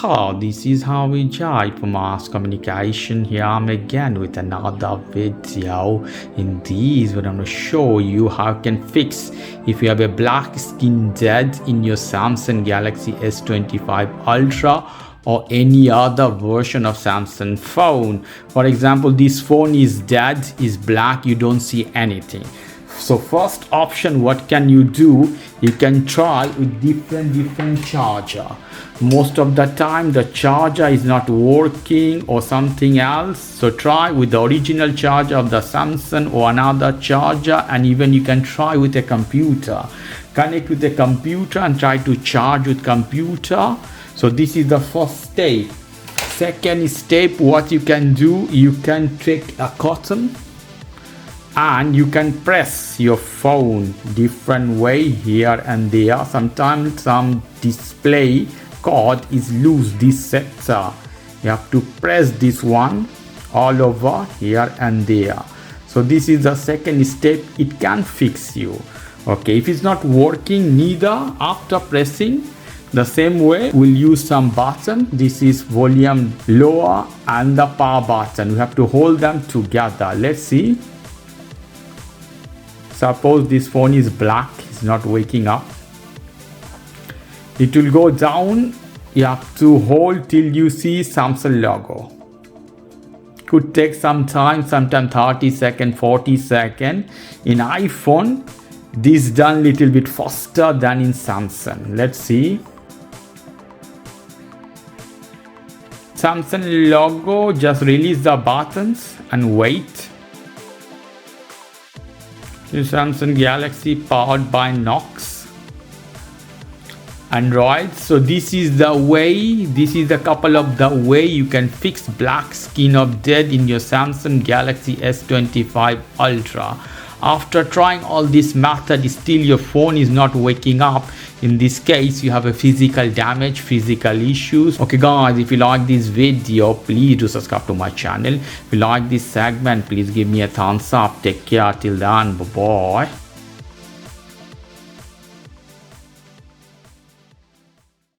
This is how we type mass communication. Here I'm again with another video. In this what I'm going to show you how you can fix if you have a black screen dead in your Samsung Galaxy S25 Ultra or any other version of Samsung phone. For example, this phone is dead, is black, you don't see anything. So first option, what can you do? You can try with different charger. Most of the time the charger is not working or something else, so try with the original charger of the Samsung or another charger, and even you can try with a computer. Connect with the computer and try to charge with computer. So this is the first step. Second step, what you can do, you can take a cotton and you can press your phone different way here and there. Sometimes some display cord is loose, this sector. You have to press this one all over here and there. So this is the second step. It can fix you. Okay, if it's not working neither, after pressing the same way, we'll use some button. This is volume lower and the power button. We have to hold them together. Let's see. Suppose this phone is black, it's not waking up. It will go down. You have to hold till you see Samsung logo. Could take some time, sometimes 30 seconds, 40 seconds. In iPhone, this done little bit faster than in Samsung. Let's see. Samsung logo, just release the buttons and wait. Samsung Galaxy powered by Knox Android. So this is the way, this is a couple of the way you can fix black screen of dead in your Samsung Galaxy S25 Ultra. After trying all this method, still your phone is not waking up. In this case, you have a physical damage, physical issues. Okay guys, if you like this video, please do subscribe to my channel. If you like this segment, please give me a thumbs up. Take care till then. Bye bye.